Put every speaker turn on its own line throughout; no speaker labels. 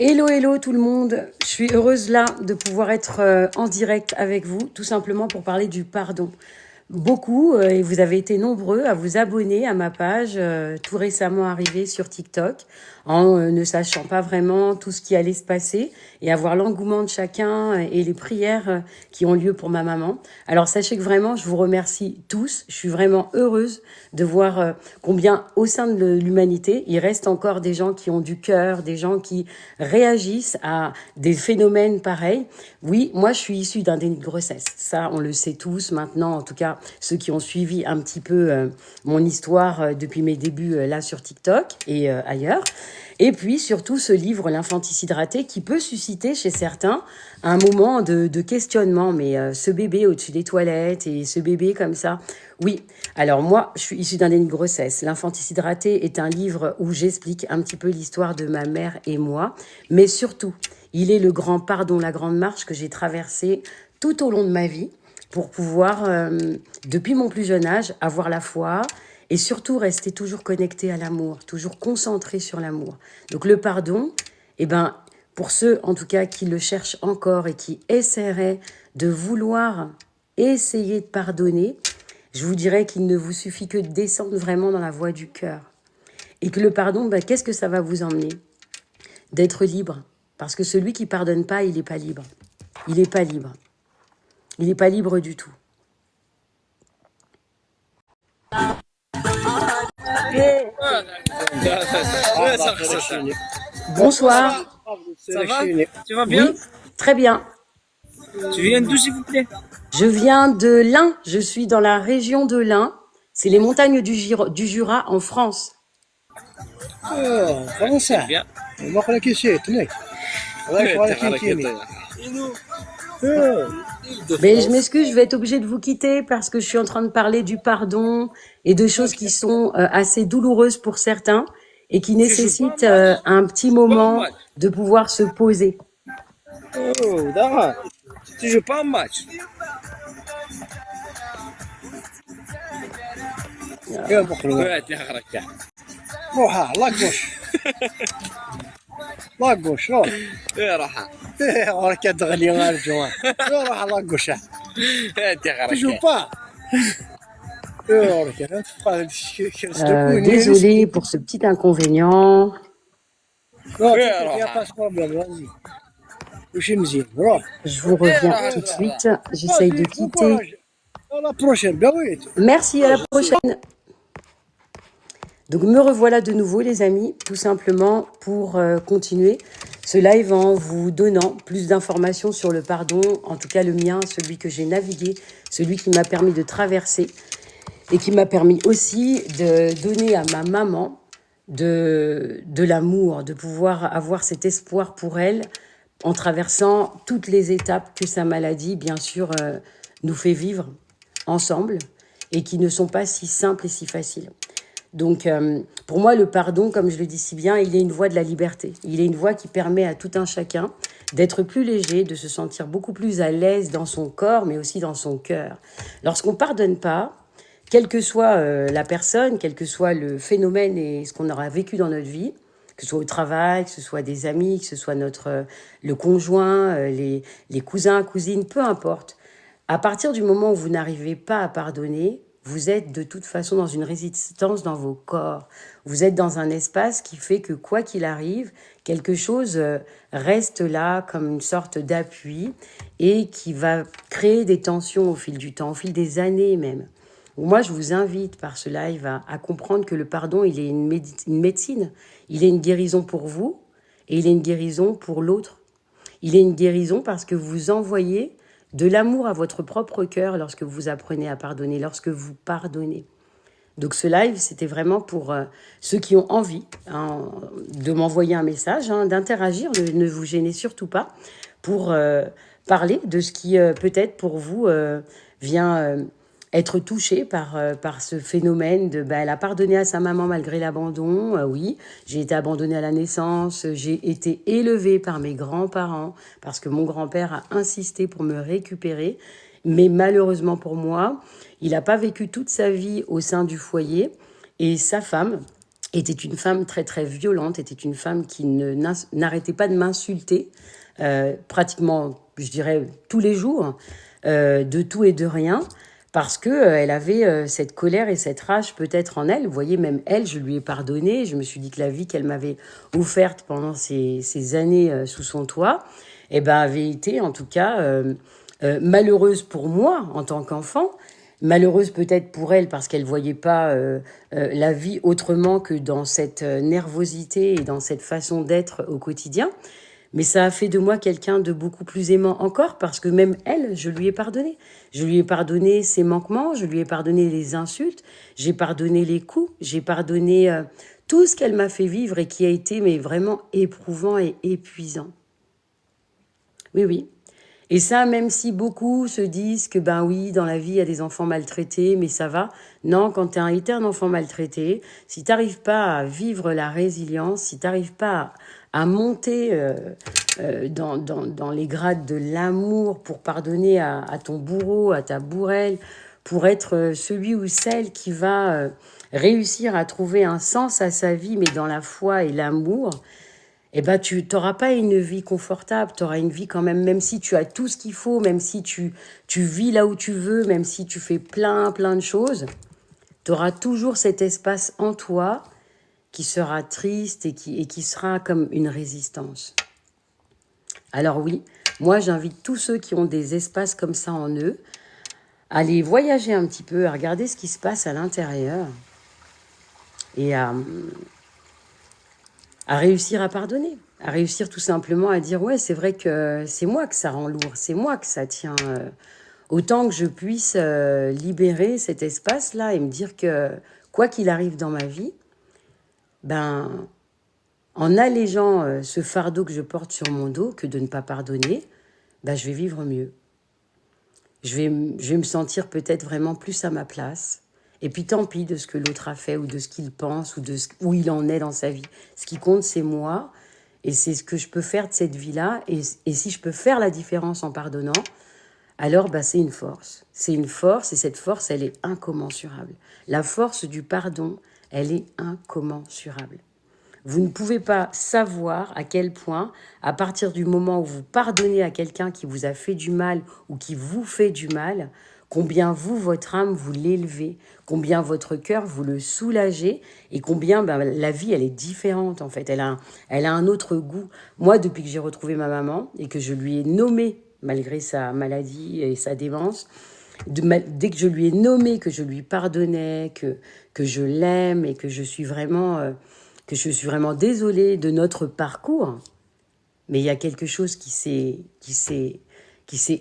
Hello, hello tout le monde. Je suis heureuse là de pouvoir être en direct avec vous, tout simplement pour parler du pardon. Beaucoup, et vous avez été nombreux à vous abonner à ma page tout récemment arrivée sur TikTok, en ne sachant pas vraiment tout ce qui allait se passer et avoir l'engouement de chacun et les prières qui ont lieu pour ma maman. Alors sachez que vraiment, je vous remercie tous. Je suis vraiment heureuse de voir combien au sein de l'humanité, il reste encore des gens qui ont du cœur, des gens qui réagissent à des phénomènes pareils. Oui, moi je suis issue d'un déni de grossesse. Ça, on le sait tous maintenant, en tout cas ceux qui ont suivi un petit peu mon histoire depuis mes débuts là sur TikTok et ailleurs. Et puis surtout ce livre, L'infanticide raté, qui peut susciter chez certains un moment de questionnement. Mais ce bébé au-dessus des toilettes et ce bébé comme ça, oui. Alors moi, je suis issue d'un déni de grossesse. L'infanticide raté est un livre où j'explique un petit peu l'histoire de ma mère et moi. Mais surtout, il est le grand pardon, la grande marche que j'ai traversée tout au long de ma vie pour pouvoir, depuis mon plus jeune âge, avoir la foi et surtout rester toujours connecté à l'amour, toujours concentré sur l'amour. Donc le pardon, eh ben, pour ceux en tout cas qui le cherchent encore et qui essaieraient de vouloir essayer de pardonner, je vous dirais qu'il ne vous suffit que de descendre vraiment dans la voie du cœur. Et que le pardon, ben, qu'est-ce que ça va vous emmener? D'être libre. Parce que celui qui pardonne pas, il n'est pas libre. Il n'est pas libre. Il n'est pas libre du tout. Bonsoir.
Ça va? Tu vas bien?
Oui, très bien.
Tu viens d'où, s'il vous plaît?
Je viens de l'Ain. Je suis dans la région de l'Ain. C'est les montagnes du Jura en France.
فرنسا
Bien.
ما قال لك شيء تنك
Mais je m'excuse, je vais être obligée de vous quitter parce que je suis en train de parler du pardon et de choses qui sont assez douloureuses pour certains et qui nécessitent un petit moment de pouvoir se poser.
Oh, d'accord. Tu joues pas un match.
يا بخلو
Ouais, t'es haraka.
روحها لاكوش لاكوش روح
Ouais, راحة.
وراك تغلي غير الجوان روح لاكوش
Ouais, t'es
تجو
haraka.
با وراك انت تبقى
Désolée pour ce petit inconvénient.
روح باس بروبليم vas-y وشي مزيان روح
Je vous reviens tout de suite. J'essaye de quitter.
À la prochaine, bien oui.
Merci, à la prochaine. Donc me revoilà de nouveau les amis, tout simplement pour continuer ce live en vous donnant plus d'informations sur le pardon, en tout cas le mien, celui que j'ai navigué, celui qui m'a permis de traverser et qui m'a permis aussi de donner à ma maman de l'amour, de pouvoir avoir cet espoir pour elle en traversant toutes les étapes que sa maladie, bien sûr, nous fait vivre ensemble et qui ne sont pas si simples et si faciles. Donc, pour moi, le pardon, comme je le dis si bien, il est une voie de la liberté. Il est une voie qui permet à tout un chacun d'être plus léger, de se sentir beaucoup plus à l'aise dans son corps, mais aussi dans son cœur. Lorsqu'on ne pardonne pas, quelle que soit la personne, quel que soit le phénomène et ce qu'on aura vécu dans notre vie, que ce soit au travail, que ce soit des amis, que ce soit le conjoint, les cousins, cousines, peu importe. À partir du moment où vous n'arrivez pas à pardonner, vous êtes de toute façon dans une résistance dans vos corps. Vous êtes dans un espace qui fait que quoi qu'il arrive, quelque chose reste là comme une sorte d'appui et qui va créer des tensions au fil du temps, au fil des années même. Moi, je vous invite par ce live à comprendre que le pardon, il est une médecine. Il est une guérison pour vous et il est une guérison pour l'autre. Il est une guérison parce que vous envoyez de l'amour à votre propre cœur lorsque vous apprenez à pardonner, lorsque vous pardonnez. Donc ce live, c'était vraiment pour ceux qui ont envie de m'envoyer un message, d'interagir, ne vous gênez surtout pas, pour parler de ce qui peut-être pour vous vient être touché par ce phénomène de elle a pardonné à sa maman malgré l'abandon. Oui, j'ai été abandonnée à la naissance, j'ai été élevée par mes grands-parents parce que mon grand-père a insisté pour me récupérer. Mais malheureusement pour moi, il n'a pas vécu toute sa vie au sein du foyer et sa femme était une femme très très violente, était une femme qui n'arrêtait pas de m'insulter, pratiquement, je dirais, tous les jours, de tout et de rien, parce que elle avait cette colère et cette rage peut-être en elle. Vous voyez, même elle, je lui ai pardonné. Je me suis dit que la vie qu'elle m'avait offerte pendant ces années sous son toit, eh ben, avait été en tout cas malheureuse pour moi en tant qu'enfant, malheureuse peut-être pour elle parce qu'elle voyait pas la vie autrement que dans cette nervosité et dans cette façon d'être au quotidien. Mais ça a fait de moi quelqu'un de beaucoup plus aimant encore parce que même elle, je lui ai pardonné. Je lui ai pardonné ses manquements, je lui ai pardonné les insultes, j'ai pardonné les coups, j'ai pardonné tout ce qu'elle m'a fait vivre et qui a été mais vraiment éprouvant et épuisant. Oui, oui. Et ça, même si beaucoup se disent que, ben oui, dans la vie, il y a des enfants maltraités, mais ça va. Non, quand tu es un enfant maltraité, si tu n'arrives pas à vivre la résilience, si tu n'arrives pas à monter dans les grades de l'amour pour pardonner à ton bourreau, à ta bourrelle, pour être celui ou celle qui va réussir à trouver un sens à sa vie, mais dans la foi et l'amour, eh ben, tu n'auras pas une vie confortable, tu auras une vie quand même si tu as tout ce qu'il faut, même si tu vis là où tu veux, même si tu fais plein de choses, tu auras toujours cet espace en toi qui sera triste et qui sera comme une résistance. Alors oui, moi j'invite tous ceux qui ont des espaces comme ça en eux à aller voyager un petit peu, à regarder ce qui se passe à l'intérieur et à réussir à pardonner, à réussir tout simplement à dire « Ouais, c'est vrai que c'est moi que ça rend lourd, c'est moi que ça tient. Autant que je puisse libérer cet espace-là et me dire que quoi qu'il arrive dans ma vie, ben, en allégeant ce fardeau que je porte sur mon dos, que de ne pas pardonner, ben, je vais vivre mieux. Je vais me sentir peut-être vraiment plus à ma place. Et puis tant pis de ce que l'autre a fait ou de ce qu'il pense ou où il en est dans sa vie. Ce qui compte, c'est moi et c'est ce que je peux faire de cette vie-là. Et si je peux faire la différence en pardonnant, alors bah, c'est une force. C'est une force et cette force, elle est incommensurable. La force du pardon, elle est incommensurable. Vous ne pouvez pas savoir à quel point, à partir du moment où vous pardonnez à quelqu'un qui vous a fait du mal ou qui vous fait du mal, combien vous, votre âme, vous l'élevez, combien votre cœur, vous le soulagez et combien ben, la vie, elle est différente en fait. Elle a un autre goût. Moi, depuis que j'ai retrouvé ma maman et que je lui ai nommé, malgré sa maladie et sa démence, dès que je lui ai nommé, que je lui pardonnais, que je l'aime et que je suis vraiment désolée de notre parcours, mais il y a quelque chose qui s'est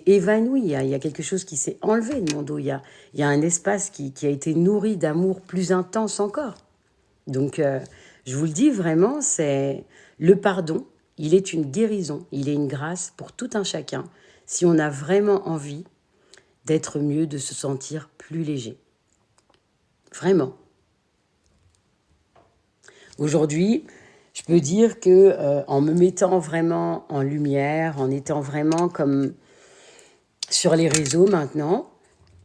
évanoui, il y a quelque chose qui s'est enlevé de mon dos, il y a un espace qui a été nourri d'amour plus intense encore. Donc, je vous le dis vraiment, c'est le pardon, il est une guérison, il est une grâce pour tout un chacun, si on a vraiment envie d'être mieux, de se sentir plus léger. Vraiment. Aujourd'hui, je peux dire que en me mettant vraiment en lumière, en étant vraiment comme sur les réseaux maintenant,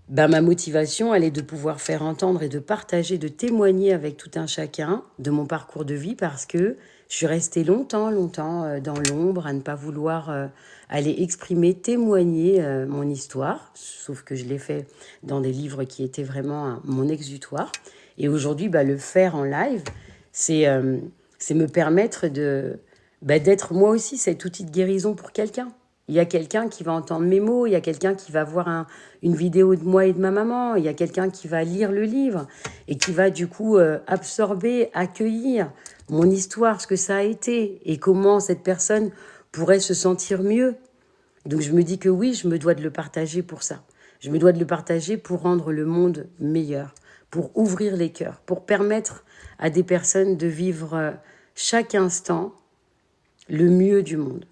ben, ma motivation, elle est de pouvoir faire entendre et de partager, de témoigner avec tout un chacun de mon parcours de vie parce que je suis restée longtemps dans l'ombre à ne pas vouloir aller exprimer, témoigner mon histoire, sauf que je l'ai fait dans des livres qui étaient vraiment mon exutoire. Et aujourd'hui, ben, le faire en live, c'est me permettre d'être moi aussi cet outil de guérison pour quelqu'un. Il y a quelqu'un qui va entendre mes mots, il y a quelqu'un qui va voir une vidéo de moi et de ma maman, il y a quelqu'un qui va lire le livre et qui va du coup absorber, accueillir mon histoire, ce que ça a été et comment cette personne pourrait se sentir mieux. Donc je me dis que oui, je me dois de le partager pour ça. Je me dois de le partager pour rendre le monde meilleur, pour ouvrir les cœurs, pour permettre à des personnes de vivre chaque instant le mieux du monde.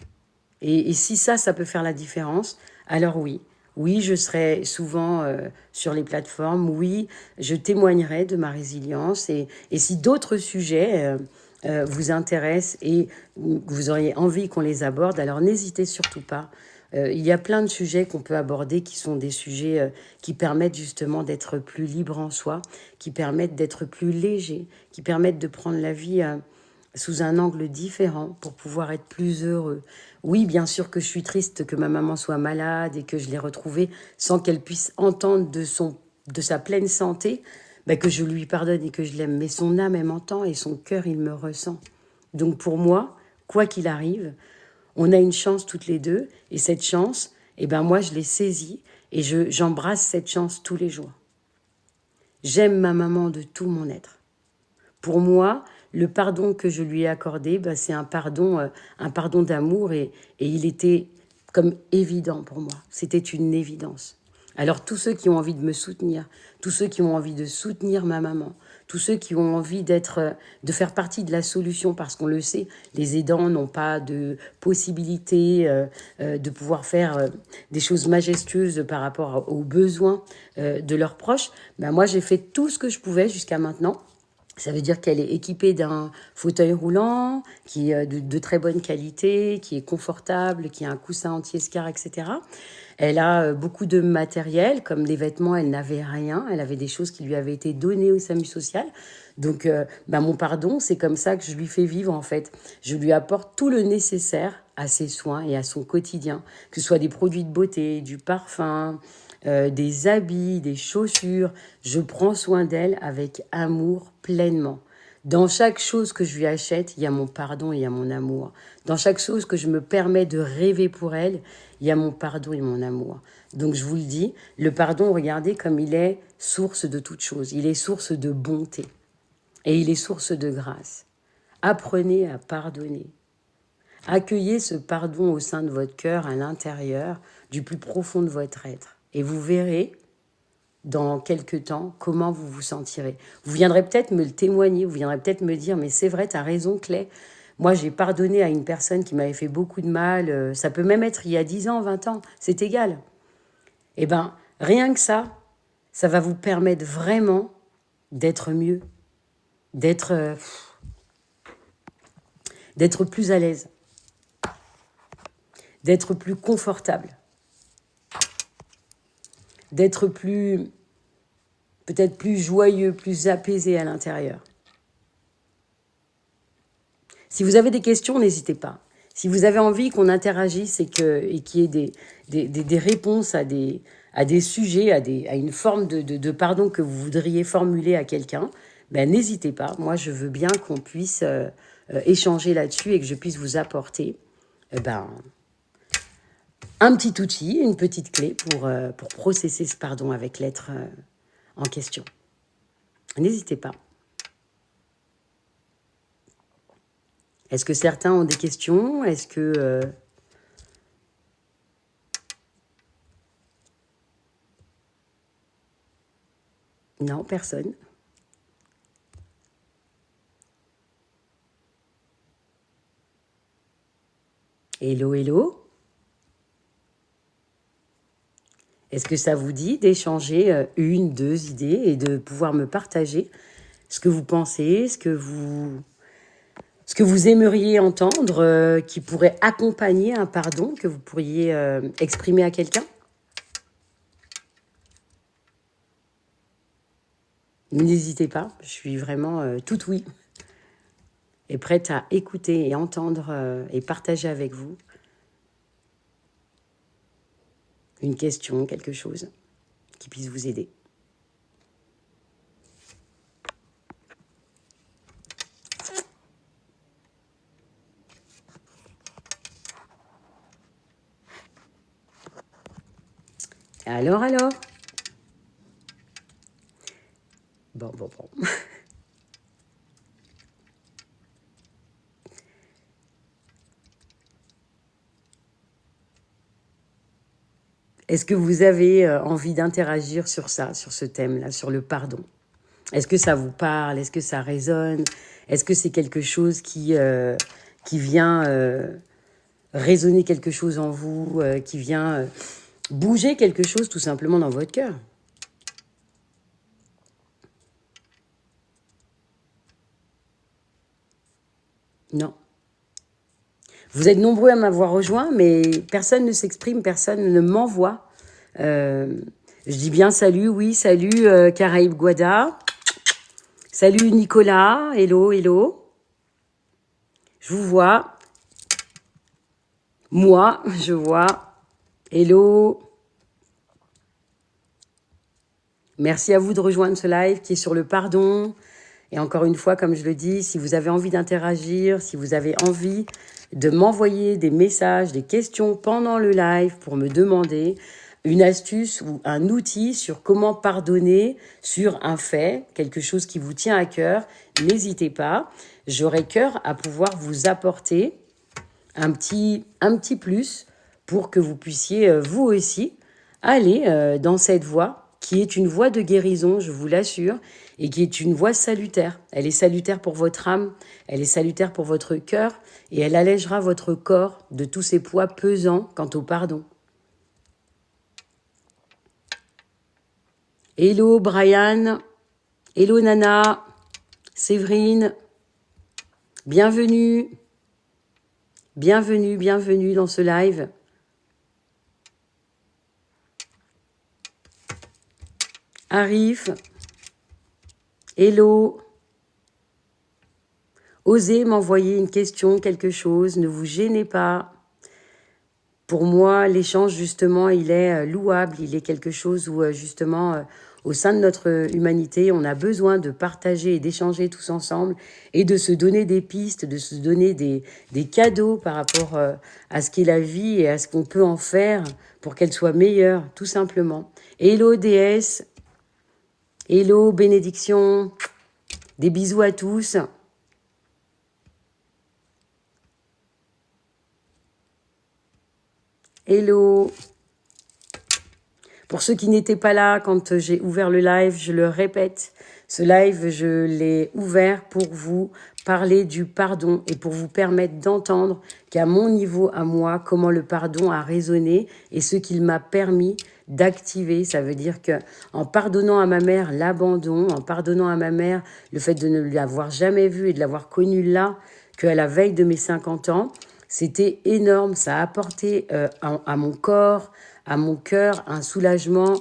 Et si ça peut faire la différence, alors oui. Oui, je serai souvent sur les plateformes. Oui, je témoignerai de ma résilience. Et si d'autres sujets vous intéressent et que vous auriez envie qu'on les aborde, alors n'hésitez surtout pas Il y a plein de sujets qu'on peut aborder qui sont des sujets qui permettent justement d'être plus libre en soi, qui permettent d'être plus léger, qui permettent de prendre la vie sous un angle différent pour pouvoir être plus heureux. Oui, bien sûr que je suis triste que ma maman soit malade et que je l'ai retrouvée sans qu'elle puisse entendre de sa pleine santé, ben que je lui pardonne et que je l'aime. Mais son âme, elle m'entend et son cœur, il me ressent. Donc pour moi, quoi qu'il arrive, on a une chance toutes les deux, et cette chance, eh ben moi je l'ai saisie, et j'embrasse cette chance tous les jours. J'aime ma maman de tout mon être. Pour moi, le pardon que je lui ai accordé, ben c'est un pardon d'amour, et il était comme évident pour moi. C'était une évidence. Alors tous ceux qui ont envie de me soutenir, tous ceux qui ont envie de soutenir ma maman, tous ceux qui ont envie de faire partie de la solution, parce qu'on le sait, les aidants n'ont pas de possibilité de pouvoir faire des choses majestueuses par rapport aux besoins de leurs proches. Ben moi, j'ai fait tout ce que je pouvais jusqu'à maintenant. Ça veut dire qu'elle est équipée d'un fauteuil roulant, qui est de très bonne qualité, qui est confortable, qui a un coussin anti-escar, etc. Elle a beaucoup de matériel, comme des vêtements, elle n'avait rien. Elle avait des choses qui lui avaient été données au SAMU social. Donc, mon pardon, c'est comme ça que je lui fais vivre, en fait. Je lui apporte tout le nécessaire à ses soins et à son quotidien, que ce soit des produits de beauté, du parfum, des habits, des chaussures. Je prends soin d'elle avec amour pleinement. Dans chaque chose que je lui achète, il y a mon pardon et il y a mon amour. Dans chaque chose que je me permets de rêver pour elle, il y a mon pardon et mon amour. Donc je vous le dis, le pardon, regardez comme il est source de toute chose. Il est source de bonté et il est source de grâce. Apprenez à pardonner. Accueillez ce pardon au sein de votre cœur, à l'intérieur, du plus profond de votre être. Et vous verrez, dans quelques temps, comment vous vous sentirez. Vous viendrez peut-être me le témoigner, vous viendrez peut-être me dire, mais c'est vrai, t'as raison, Clay. Moi, j'ai pardonné à une personne qui m'avait fait beaucoup de mal. Ça peut même être il y a 10 ans, 20 ans, c'est égal. Eh bien, rien que ça va vous permettre vraiment d'être mieux, d'être plus à l'aise, d'être plus confortable, d'être peut-être plus joyeux, plus apaisé à l'intérieur. Si vous avez des questions, n'hésitez pas. Si vous avez envie qu'on interagisse et qu'il y ait des réponses à des sujets, à une forme de pardon que vous voudriez formuler à quelqu'un, ben, n'hésitez pas. Moi, je veux bien qu'on puisse échanger là-dessus et que je puisse vous apporter un petit outil, une petite clé pour processer ce pardon avec l'être en question. N'hésitez pas. Est-ce que certains ont des questions? Est-ce que... Non, personne. Hello, hello. Est-ce que ça vous dit d'échanger une, deux idées et de pouvoir me partager ce que vous pensez, ce que vous aimeriez entendre, qui pourrait accompagner un pardon que vous pourriez exprimer à quelqu'un? N'hésitez pas, je suis vraiment toute oui et prête à écouter et entendre et partager avec vous une question, quelque chose qui puisse vous aider. Alors Bon. Est-ce que vous avez envie d'interagir sur ça, sur ce thème-là, sur le pardon? Est-ce que ça vous parle? Est-ce que ça résonne? Est-ce que c'est quelque chose qui vient résonner quelque chose en vous, qui vient bouger quelque chose tout simplement dans votre cœur? Non. Vous êtes nombreux à m'avoir rejoint, mais personne ne s'exprime, personne ne m'envoie. Je dis bien salut, oui, salut Caraïbes Guada. Salut Nicolas, hello, hello. Je vous vois. Moi, je vois. Hello. Merci à vous de rejoindre ce live qui est sur le pardon. Et encore une fois, comme je le dis, si vous avez envie d'interagir, si vous avez envie de m'envoyer des messages, des questions pendant le live pour me demander une astuce ou un outil sur comment pardonner sur un fait, quelque chose qui vous tient à cœur, n'hésitez pas. J'aurai cœur à pouvoir vous apporter un petit plus pour que vous puissiez, vous aussi, aller dans cette voie qui est une voie de guérison, je vous l'assure, et qui est une voie salutaire. Elle est salutaire pour votre âme, elle est salutaire pour votre cœur, et elle allègera votre corps de tous ces poids pesants quant au pardon. Hello Brian, hello Nana, Séverine, bienvenue, bienvenue, bienvenue dans ce live. Arif, hello. Osez m'envoyer une question, quelque chose, ne vous gênez pas. Pour moi, l'échange, justement, il est louable, il est quelque chose où, justement, au sein de notre humanité, on a besoin de partager et d'échanger tous ensemble et de se donner des pistes, de se donner des cadeaux par rapport à ce qu'est la vie et à ce qu'on peut en faire pour qu'elle soit meilleure, tout simplement. Hello, déesse. Hello, bénédiction. Des bisous à tous. Hello. Pour ceux qui n'étaient pas là quand j'ai ouvert le live, je le répète, ce live, je l'ai ouvert pour vous parler du pardon et pour vous permettre d'entendre qu'à mon niveau, à moi, comment le pardon a résonné et ce qu'il m'a permis d'activer. Ça veut dire que en pardonnant à ma mère l'abandon, en pardonnant à ma mère le fait de ne l'avoir jamais vue et de l'avoir connue là, qu'à la veille de mes 50 ans, c'était énorme. Ça a apporté à mon corps, à mon cœur, un soulagement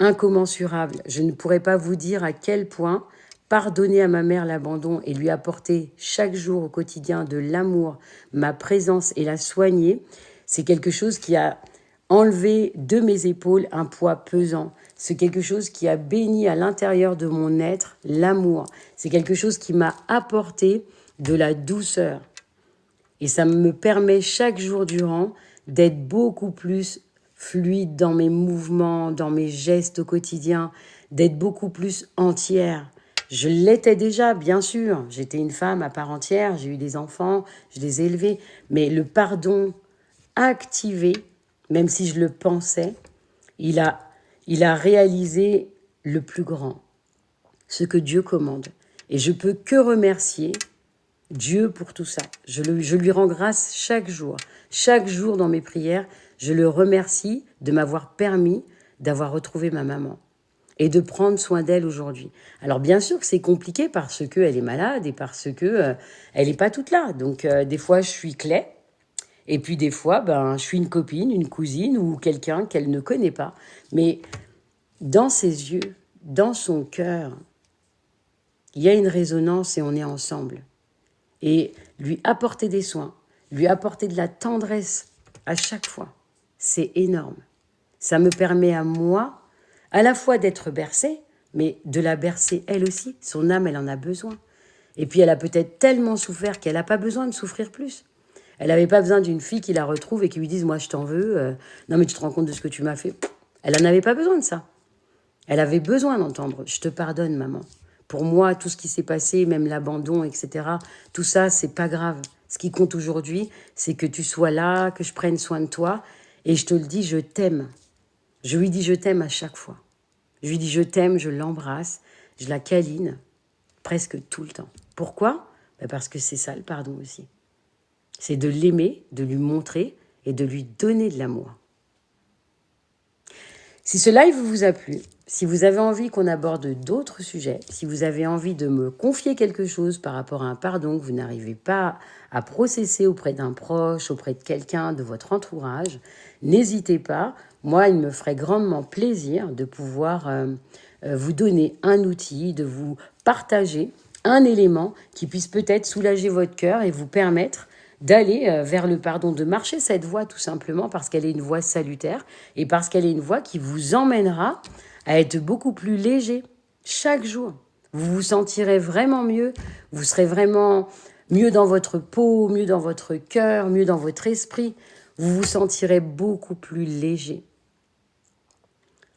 incommensurable. Je ne pourrais pas vous dire à quel point pardonner à ma mère l'abandon et lui apporter chaque jour au quotidien de l'amour, ma présence et la soigner, c'est quelque chose qui a enlevé de mes épaules un poids pesant. C'est quelque chose qui a béni à l'intérieur de mon être l'amour. C'est quelque chose qui m'a apporté de la douceur. Et ça me permet chaque jour durant d'être beaucoup plus fluide dans mes mouvements, dans mes gestes au quotidien, d'être beaucoup plus entière. Je l'étais déjà, bien sûr. J'étais une femme à part entière, j'ai eu des enfants, je les ai élevés. Mais le pardon activé, même si je le pensais, il a réalisé le plus grand, ce que Dieu commande. Et je peux que remercier Dieu pour tout ça. Je lui rends grâce chaque jour dans mes prières. Je le remercie de m'avoir permis d'avoir retrouvé ma maman et de prendre soin d'elle aujourd'hui. Alors bien sûr que c'est compliqué parce qu'elle est malade et parce que elle n'est pas toute là. Donc des fois je suis clé et puis des fois je suis une copine, une cousine ou quelqu'un qu'elle ne connaît pas. Mais dans ses yeux, dans son cœur, il y a une résonance et on est ensemble. Et lui apporter des soins, lui apporter de la tendresse à chaque fois, c'est énorme. Ça me permet à moi, à la fois d'être bercée, mais de la bercer elle aussi. Son âme, elle en a besoin. Et puis elle a peut-être tellement souffert qu'elle n'a pas besoin de souffrir plus. Elle n'avait pas besoin d'une fille qui la retrouve et qui lui dise « moi je t'en veux, non mais tu te rends compte de ce que tu m'as fait ». Elle n'en avait pas besoin de ça. Elle avait besoin d'entendre « je te pardonne maman ». Pour moi, tout ce qui s'est passé, même l'abandon, etc., tout ça, c'est pas grave. Ce qui compte aujourd'hui, c'est que tu sois là, que je prenne soin de toi. Et je te le dis, je t'aime. Je lui dis je t'aime à chaque fois. Je lui dis je t'aime, je l'embrasse, je la câline presque tout le temps. Pourquoi ? Parce que c'est ça le pardon aussi. C'est de l'aimer, de lui montrer et de lui donner de l'amour. Si ce live vous a plu, Si vous avez envie qu'on aborde d'autres sujets, si vous avez envie de me confier quelque chose par rapport à un pardon que vous n'arrivez pas à processer auprès d'un proche, auprès de quelqu'un de votre entourage, n'hésitez pas. Moi, il me ferait grandement plaisir de pouvoir vous donner un outil, de vous partager un élément qui puisse peut-être soulager votre cœur et vous permettre d'aller vers le pardon, de marcher cette voie tout simplement parce qu'elle est une voie salutaire et parce qu'elle est une voie qui vous emmènera à être beaucoup plus léger chaque jour. Vous vous sentirez vraiment mieux, vous serez vraiment mieux dans votre peau, mieux dans votre cœur, mieux dans votre esprit. Vous vous sentirez beaucoup plus léger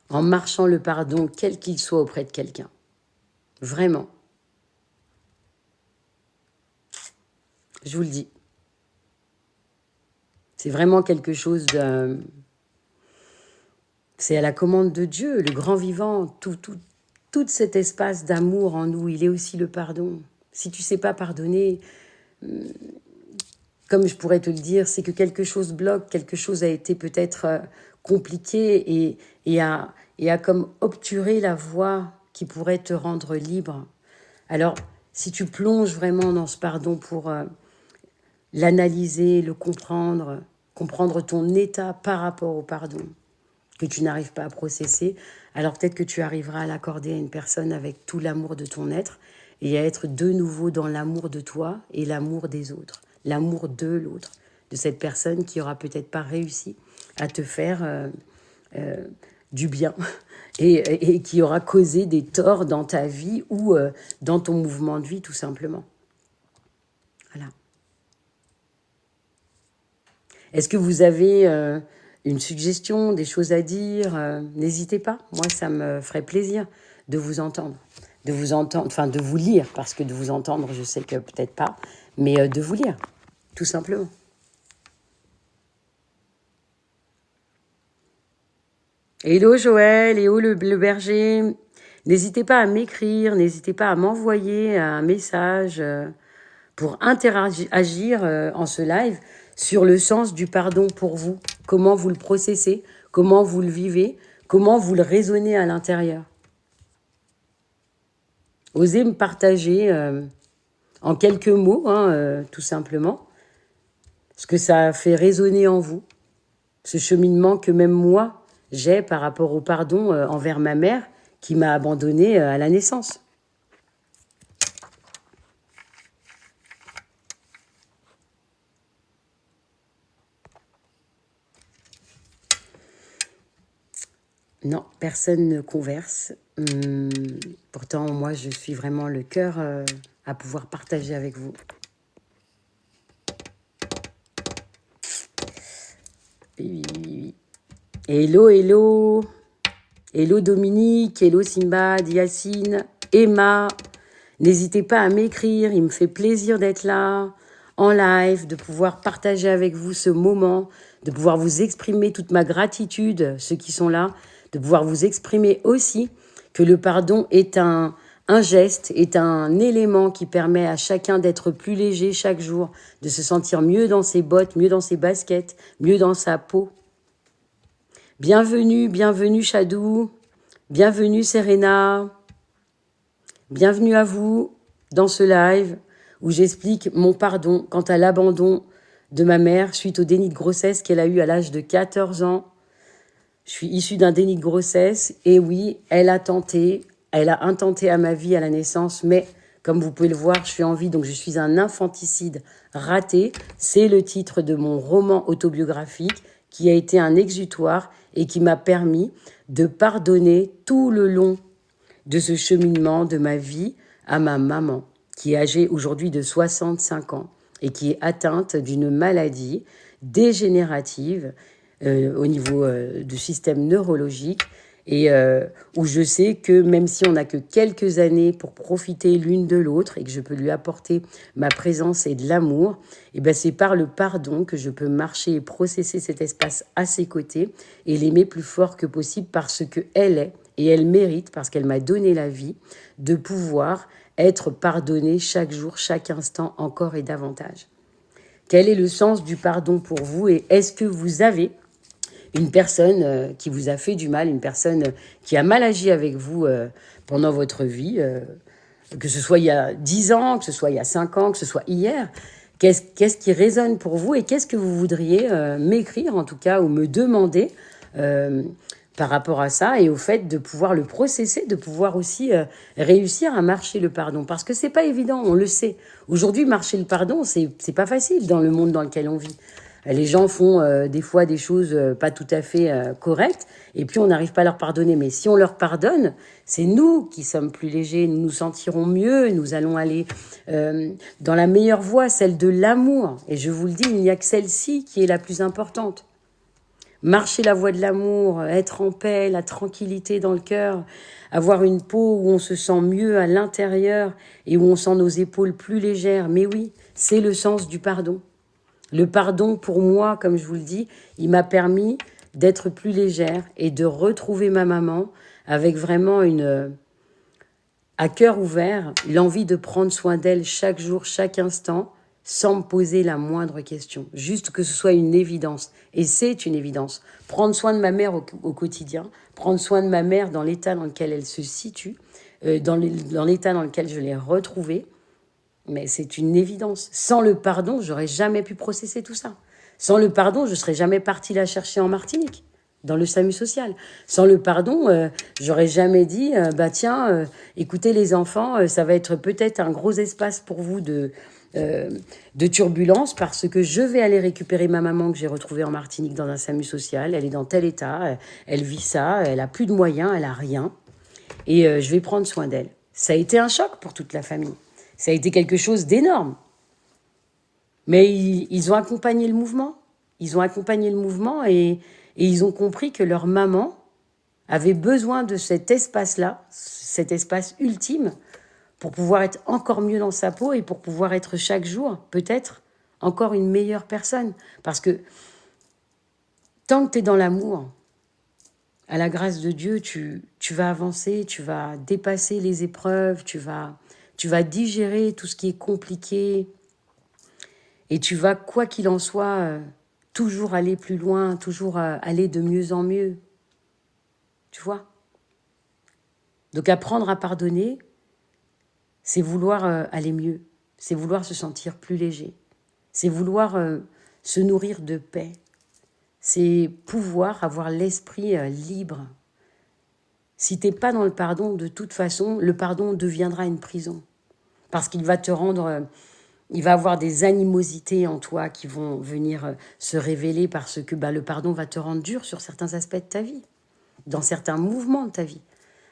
en marchant le pardon, quel qu'il soit auprès de quelqu'un. Vraiment. Je vous le dis. C'est vraiment quelque chose de... C'est à la commande de Dieu, le grand vivant, tout cet espace d'amour en nous, il est aussi le pardon. Si tu ne sais pas pardonner, comme je pourrais te le dire, c'est que quelque chose bloque, quelque chose a été peut-être compliqué et a comme obturé la voie qui pourrait te rendre libre. Alors, si tu plonges vraiment dans ce pardon pour l'analyser, le comprendre, comprendre ton état par rapport au pardon, que tu n'arrives pas à processer, alors peut-être que tu arriveras à l'accorder à une personne avec tout l'amour de ton être et à être de nouveau dans l'amour de toi et l'amour des autres, l'amour de l'autre, de cette personne qui aura peut-être pas réussi à te faire du bien et qui aura causé des torts dans ta vie ou dans ton mouvement de vie tout simplement. Voilà. Est-ce que vous avez une suggestion, des choses à dire, n'hésitez pas. Moi, ça me ferait plaisir de vous entendre. Enfin de vous lire, parce que de vous entendre, je sais que peut-être pas, mais de vous lire, tout simplement. Hello Joël, hello le berger. N'hésitez pas à m'écrire, n'hésitez pas à m'envoyer un message pour interagir en ce live sur le sens du pardon pour vous. Comment vous le processez, comment vous le vivez, comment vous le raisonnez à l'intérieur. Osez me partager en quelques mots, tout simplement, ce que ça fait résonner en vous, ce cheminement que même moi, j'ai par rapport au pardon envers ma mère qui m'a abandonnée à la naissance. Non, personne ne converse. Pourtant, moi, je suis vraiment le cœur à pouvoir partager avec vous. Oui. Hello, hello. Hello Dominique, hello Simbad, Yacine, Emma. N'hésitez pas à m'écrire, il me fait plaisir d'être là, en live, de pouvoir partager avec vous ce moment, de pouvoir vous exprimer toute ma gratitude, ceux qui sont là, de pouvoir vous exprimer aussi que le pardon est un geste, est un élément qui permet à chacun d'être plus léger chaque jour, de se sentir mieux dans ses bottes, mieux dans ses baskets, mieux dans sa peau. Bienvenue, bienvenue Chadou, bienvenue Serena, bienvenue à vous dans ce live où j'explique mon pardon quant à l'abandon de ma mère suite au déni de grossesse qu'elle a eu à l'âge de 14 ans. Je suis issue d'un déni de grossesse et oui, elle a intenté à ma vie à la naissance, mais comme vous pouvez le voir, je suis en vie, donc je suis un infanticide raté. C'est le titre de mon roman autobiographique qui a été un exutoire et qui m'a permis de pardonner tout le long de ce cheminement de ma vie à ma maman, qui est âgée aujourd'hui de 65 ans et qui est atteinte d'une maladie dégénérative au niveau du système neurologique et où je sais que même si on n'a que quelques années pour profiter l'une de l'autre et que je peux lui apporter ma présence et de l'amour, et ben c'est par le pardon que je peux marcher et processer cet espace à ses côtés et l'aimer plus fort que possible parce qu'elle est et elle mérite, parce qu'elle m'a donné la vie, de pouvoir être pardonnée chaque jour, chaque instant, encore et davantage. Quel est le sens du pardon pour vous et est-ce que vous avez une personne qui vous a fait du mal, une personne qui a mal agi avec vous pendant votre vie, que ce soit il y a 10 ans, que ce soit il y a 5 ans, que ce soit hier. Qu'est-ce qui résonne pour vous et qu'est-ce que vous voudriez m'écrire en tout cas ou me demander par rapport à ça et au fait de pouvoir le processer, de pouvoir aussi réussir à marcher le pardon. Parce que c'est pas évident, on le sait. Aujourd'hui, marcher le pardon, c'est pas facile dans le monde dans lequel on vit. Les gens font des fois des choses pas tout à fait correctes et puis on n'arrive pas à leur pardonner. Mais si on leur pardonne, c'est nous qui sommes plus légers, nous nous sentirons mieux, nous allons aller dans la meilleure voie, celle de l'amour. Et je vous le dis, il n'y a que celle-ci qui est la plus importante. Marcher la voie de l'amour, être en paix, la tranquillité dans le cœur, avoir une peau où on se sent mieux à l'intérieur et où on sent nos épaules plus légères. Mais oui, c'est le sens du pardon. Le pardon, pour moi, comme je vous le dis, il m'a permis d'être plus légère et de retrouver ma maman avec vraiment à cœur ouvert, l'envie de prendre soin d'elle chaque jour, chaque instant, sans me poser la moindre question. Juste que ce soit une évidence. Et c'est une évidence. Prendre soin de ma mère au quotidien, prendre soin de ma mère dans l'état dans lequel elle se situe, dans l'état dans lequel je l'ai retrouvée, mais c'est une évidence. Sans le pardon, j'aurais jamais pu processer tout ça. Sans le pardon, je serais jamais partie la chercher en Martinique, dans le SAMU social. Sans le pardon, j'aurais jamais dit, tiens, écoutez les enfants, ça va être peut-être un gros espace pour vous de turbulence parce que je vais aller récupérer ma maman que j'ai retrouvée en Martinique dans un SAMU social. Elle est dans tel état, elle vit ça, elle a plus de moyens, elle a rien. Et je vais prendre soin d'elle. Ça a été un choc pour toute la famille. Ça a été quelque chose d'énorme. Mais ils ont accompagné le mouvement. Ils ont accompagné le mouvement et ils ont compris que leur maman avait besoin de cet espace-là, cet espace ultime, pour pouvoir être encore mieux dans sa peau et pour pouvoir être chaque jour, peut-être, encore une meilleure personne. Parce que tant que tu es dans l'amour, à la grâce de Dieu, tu vas avancer, tu vas dépasser les épreuves, tu vas digérer tout ce qui est compliqué et tu vas, quoi qu'il en soit, toujours aller plus loin, toujours aller de mieux en mieux. Tu vois? Donc apprendre à pardonner, c'est vouloir aller mieux, c'est vouloir se sentir plus léger, c'est vouloir se nourrir de paix, c'est pouvoir avoir l'esprit libre. Si tu n'es pas dans le pardon, de toute façon, le pardon deviendra une prison. Parce qu'il va te rendre, il va avoir des animosités en toi qui vont venir se révéler parce que le pardon va te rendre dur sur certains aspects de ta vie, dans certains mouvements de ta vie.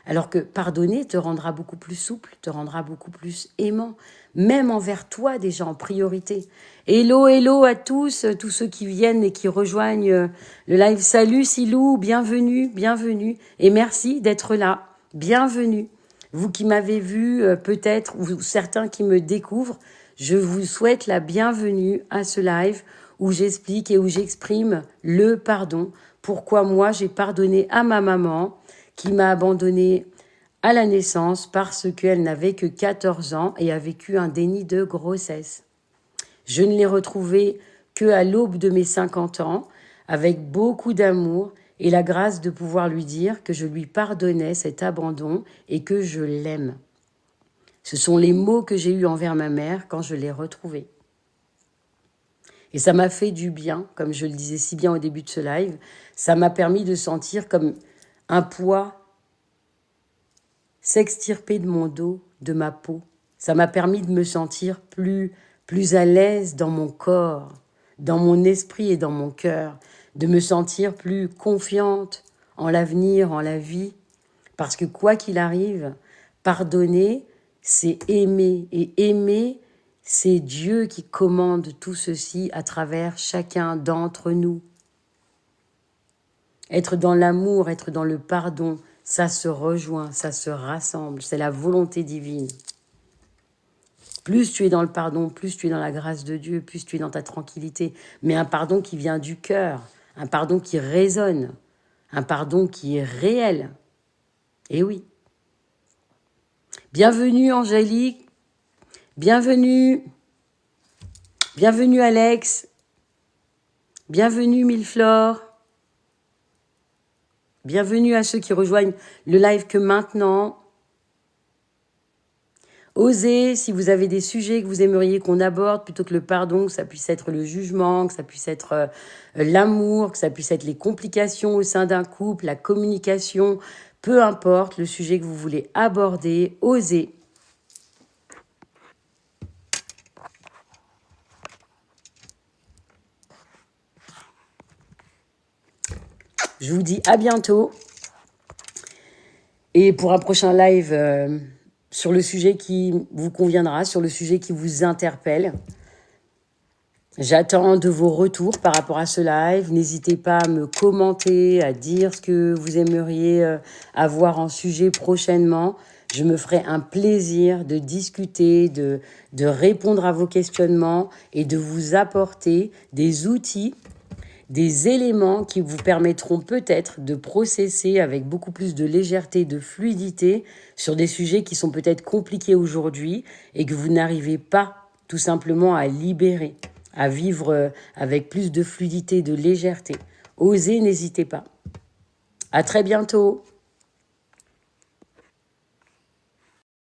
Alors que pardonner te rendra beaucoup plus souple, te rendra beaucoup plus aimant, même envers toi déjà en priorité. Hello, hello à tous ceux qui viennent et qui rejoignent le live. Salut Silou, bienvenue, bienvenue et merci d'être là, bienvenue. Vous qui m'avez vu peut-être ou certains qui me découvrent, je vous souhaite la bienvenue à ce live où j'explique et où j'exprime le pardon. Pourquoi moi j'ai pardonné à ma maman qui m'a abandonnée à la naissance parce qu'elle n'avait que 14 ans et a vécu un déni de grossesse. Je ne l'ai retrouvée qu'à l'aube de mes 50 ans, avec beaucoup d'amour et la grâce de pouvoir lui dire que je lui pardonnais cet abandon et que je l'aime. Ce sont les mots que j'ai eus envers ma mère quand je l'ai retrouvée. Et ça m'a fait du bien, comme je le disais si bien au début de ce live. Ça m'a permis de sentir comme un poids s'extirper de mon dos, de ma peau. Ça m'a permis de me sentir plus à l'aise dans mon corps, dans mon esprit et dans mon cœur, de me sentir plus confiante en l'avenir, en la vie. Parce que quoi qu'il arrive, pardonner, c'est aimer. Et aimer, c'est Dieu qui commande tout ceci à travers chacun d'entre nous. Être dans l'amour, être dans le pardon, ça se rejoint, ça se rassemble. C'est la volonté divine. Plus tu es dans le pardon, plus tu es dans la grâce de Dieu, plus tu es dans ta tranquillité. Mais un pardon qui vient du cœur, un pardon qui résonne, un pardon qui est réel. Et oui. Bienvenue Angélique, bienvenue Alex, bienvenue Milleflore. Bienvenue à ceux qui rejoignent le live que maintenant. Osez, si vous avez des sujets que vous aimeriez qu'on aborde, plutôt que le pardon, que ça puisse être le jugement, que ça puisse être l'amour, que ça puisse être les complications au sein d'un couple, la communication, peu importe le sujet que vous voulez aborder, osez. Je vous dis à bientôt. Et pour un prochain live sur le sujet qui vous conviendra, sur le sujet qui vous interpelle. J'attends de vos retours par rapport à ce live. N'hésitez pas à me commenter, à dire ce que vous aimeriez avoir en sujet prochainement. Je me ferai un plaisir de discuter, de répondre à vos questionnements et de vous apporter des outils, des éléments qui vous permettront peut-être de processer avec beaucoup plus de légèreté, de fluidité sur des sujets qui sont peut-être compliqués aujourd'hui et que vous n'arrivez pas tout simplement à libérer, à vivre avec plus de fluidité, de légèreté. Osez, n'hésitez pas. À très bientôt.